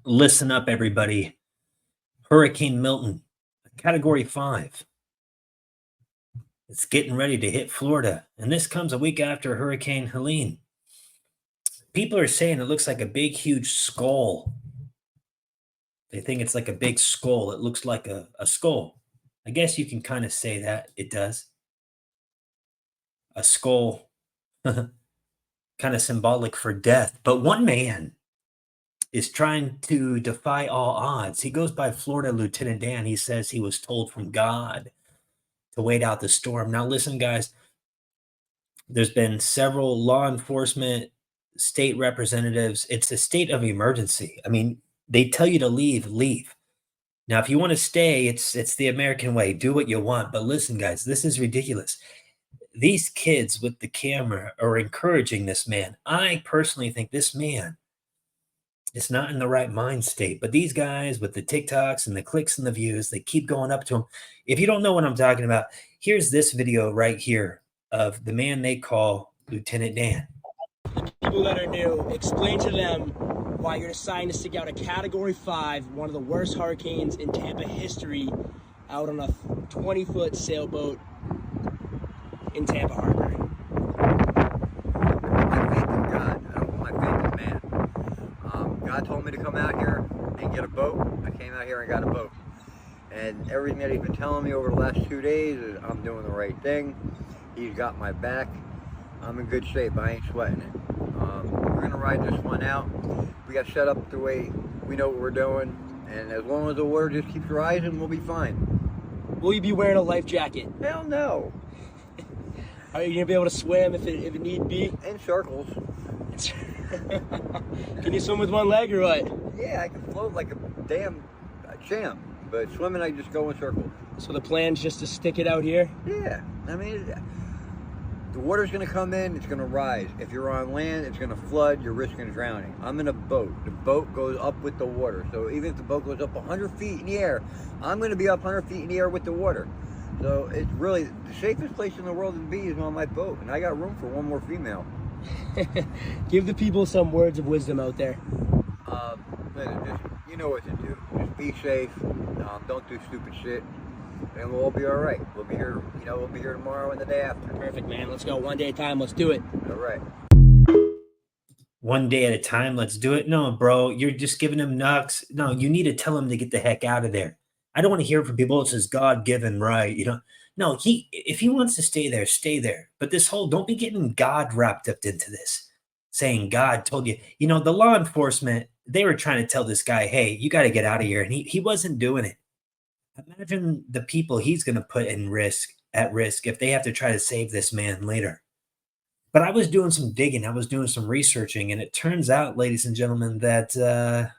Listen up, everybody. Hurricane Milton, Category 5. It's getting ready to hit Florida, and this comes a week after Hurricane Helene. People are saying it looks like a big, huge skull. They think it's like a big skull. It looks like a skull. I guess you can kind of say that it does. A skull, kind of symbolic for death. But one man is trying to defy all odds. He goes by Florida Lieutenant Dan. He says he was told from God to wait out the storm. Now, listen, guys, there's been several law enforcement, state representatives. It's a state of emergency. I mean, they tell you to leave, leave. Now, if you want to stay, it's the American way. Do what you want. But listen, guys, this is ridiculous. These kids with the camera are encouraging this man. I personally think this man is not in the right mind state. But these guys with the TikToks and the clicks and the views, they keep going up to him. If you don't know what I'm talking about, here's this video right here of the man they call Lieutenant Dan. People that are new, explain to them why you're deciding to stick out a Category 5, one of the worst hurricanes in Tampa history, out on a 20-foot sailboat in Tampa Harbor. My faith in God. I don't put my faith in man. God told me to come out here and get a boat. I came out here and got a boat. And everything that he's been telling me over the last 2 days is I'm doing the right thing. He's got my back. I'm in good shape. I ain't sweating it. We're going to ride this one out. We got set up the way we know what we're doing. And as long as the water just keeps rising, we'll be fine. Will you be wearing a life jacket? Hell no. Are you going to be able to swim if it need be? In circles. Can you swim with one leg or what? Yeah, I can float like a damn champ. But swimming, I just go in circles. So the plan's just to stick it out here? Yeah. I mean, the water's going to come in, it's going to rise. If you're on land, it's going to flood, you're risking drowning. I'm in a boat. The boat goes up with the water. So even if the boat goes up 100 feet in the air, I'm going to be up 100 feet in the air with the water. So it's really, the safest place in the world to be is on my boat. And I got room for one more female. Give the people some words of wisdom out there. Just, you know what to do. Just be safe. Don't do stupid shit. And we'll all be all right. We'll be here, we'll be here tomorrow and the day after. Perfect, man. Let's go one day at a time. Let's do it. All right. One day at a time, let's do it. No, bro, you're just giving him knocks. No, you need to tell him to get the heck out of there. I don't want to hear from people. It's his God-given right. No, if he wants to stay there, stay there. But this whole, don't be getting God wrapped up into this, saying God told you. The law enforcement, they were trying to tell this guy, hey, you got to get out of here. And he wasn't doing it. Imagine the people he's going to put at risk if they have to try to save this man later. But I was doing some digging. I was doing some researching. And it turns out, ladies and gentlemen, that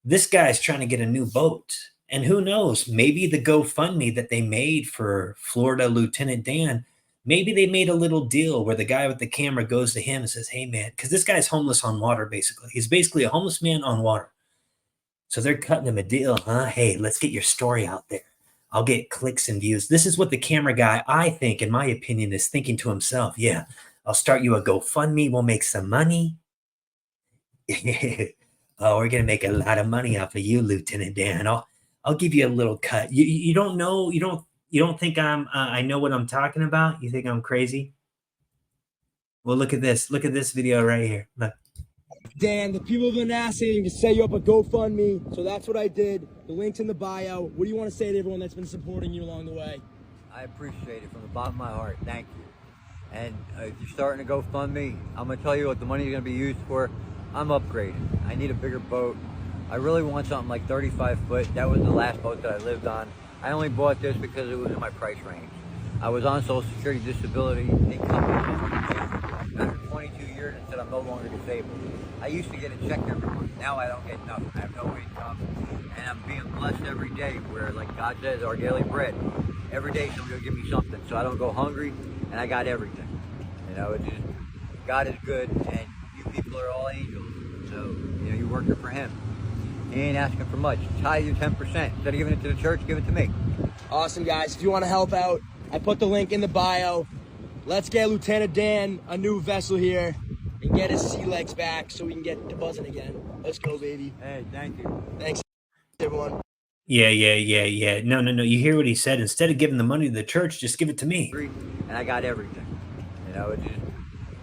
this guy's trying to get a new boat. And who knows, maybe the GoFundMe that they made for Florida Lieutenant Dan, maybe they made a little deal where the guy with the camera goes to him and says, hey, man, because this guy's homeless on water, basically. He's basically a homeless man on water. So they're cutting him a deal, huh? Hey, let's get your story out there. I'll get clicks and views. This is what the camera guy, I think, in my opinion, is thinking to himself. Yeah, I'll start you a GoFundMe. We'll make some money. Oh, we're going to make a lot of money off of you, Lieutenant Dan. I'll give you a little cut. You don't know, you don't think I know what I'm talking about? You think I'm crazy? Well, look at this. Look at this video right here. Look. Dan, the people have been asking to set you up a GoFundMe, so that's what I did. The link's in the bio. What do you want to say to everyone that's been supporting you along the way? I appreciate it from the bottom of my heart. Thank you. And if you're starting to GoFundMe, I'm going to tell you what the money is going to be used for. I'm upgrading. I need a bigger boat. I really want something like 35 foot. That was the last boat that I lived on. I only bought this because it was in my price range. I was on Social Security disability. They cut me after 22 years and said I'm no longer disabled. I used to get a check every month. Now I don't get nothing. I have no income. And I'm being blessed every day where, like God says, our daily bread. Every day somebody will give me something so I don't go hungry, and I got everything. It's just, God is good, and you people are all angels. So, you're working for Him. He ain't asking for much. Tithe your 10%. Instead of giving it to the church, give it to me. Awesome, guys. If you want to help out, I put the link in the bio. Let's get Lieutenant Dan a new vessel here and get his sea legs back so we can get to buzzing again. Let's go, baby. Hey, thank you. Thanks, everyone. Yeah. No. You hear what he said? Instead of giving the money to the church, just give it to me. And I got everything. You know, it's just,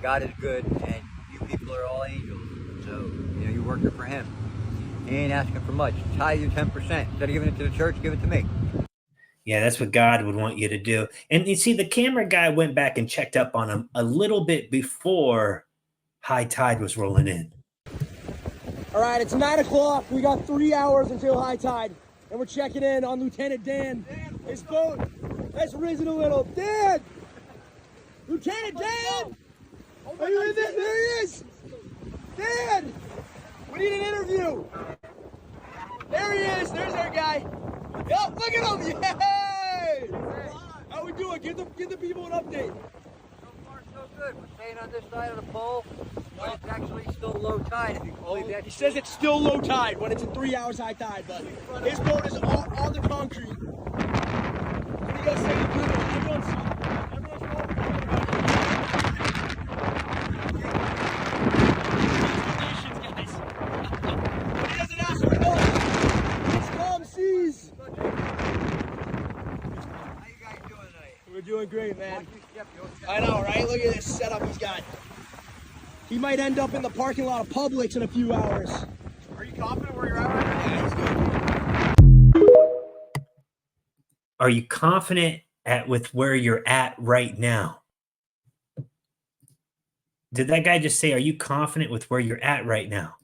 God is good, and you people are all angels. So, you know, you're working for Him. He ain't asking for much. Tithe you 10%. Instead of giving it to the church, give it to me. Yeah, that's what God would want you to do. And you see, the camera guy went back and checked up on him a little bit before high tide was rolling in. All right, it's 9 o'clock. We got 3 hours until high tide, and we're checking in on Lieutenant Dan. His boat has risen a little. Dan! Lieutenant Dan! Are you in there? There he is! Dan! We need an interview. There he is. There's our guy. Yo, look at him! Yay! How we doing? Give the people an update. So far, so good. We're staying on this side of the pole, but it's actually still low tide. If you can believe that. He says it's still low tide when it's in 3 hours high tide, but his boat is on the concrete. What do you guys say to people? Everyone's he doesn't ask for help. It's calm seas. How you guys doing tonight? We're doing great, man. Watch your step, you'll step. I know, right? Look at this setup he's got. He might end up in the parking lot of Publix in a few hours. Are you confident where you're at right now? Yeah, he's good. Are you confident with where you're at right now? Did that guy just say, are you confident with where you're at right now?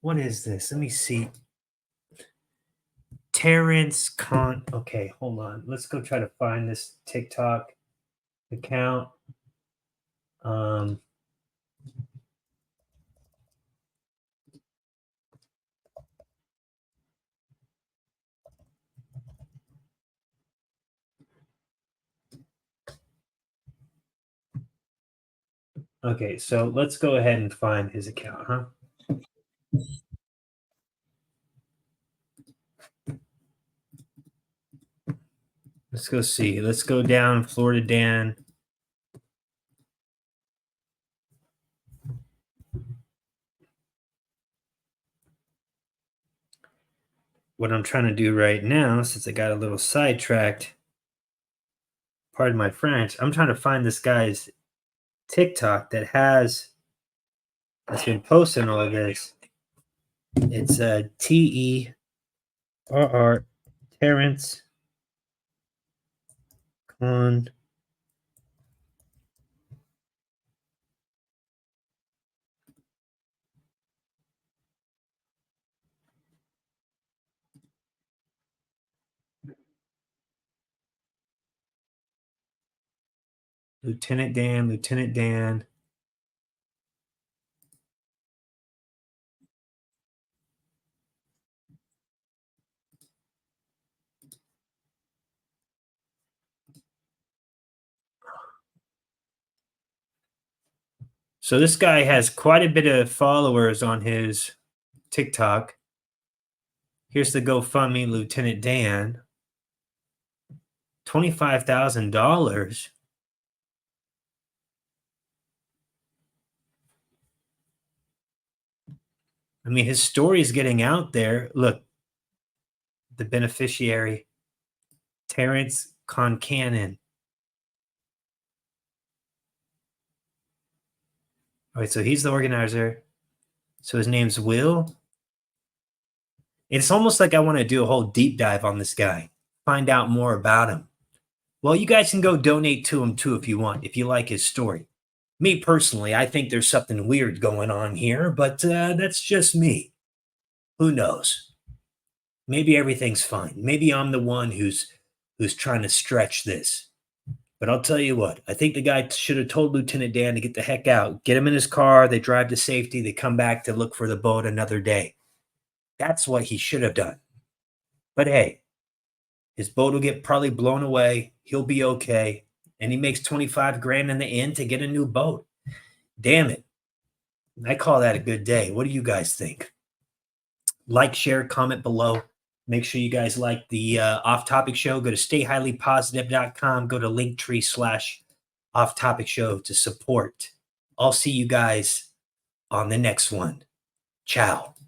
What is this? Let me see. Terrence Okay, hold on. Let's go try to find this TikTok account. Okay, so let's go ahead and find his account, huh? Let's go see. Let's go down Florida Dan. What I'm trying to do right now, since I got a little sidetracked, pardon my French, I'm trying to find this guy's TikTok that's been posting all of this. It's TERR Terrence Con. Lieutenant Dan. So this guy has quite a bit of followers on his TikTok. Here's the GoFundMe, Lieutenant Dan. $25,000. I mean, his story is getting out there. Look, the beneficiary, Terrence Concannon. All right, so he's the organizer. So his name's Will. It's almost like I want to do a whole deep dive on this guy, find out more about him. Well, you guys can go donate to him too if you want, if you like his story. Me personally, I think there's something weird going on here, but that's just me. Who knows? Maybe everything's fine. Maybe I'm the one who's trying to stretch this. But I'll tell you what, I think the guy should have told Lieutenant Dan to get the heck out. Get him in his car. They drive to safety. They come back to look for the boat another day. That's what he should have done. But hey, his boat will get probably blown away. He'll be okay. And he makes 25 grand in the end to get a new boat. Damn it. I call that a good day. What do you guys think? Like, share, comment below. Make sure you guys like the Off Topic Show. Go to stayhighlypositive.com. Go to Linktree/Off Topic Show to support. I'll see you guys on the next one. Ciao.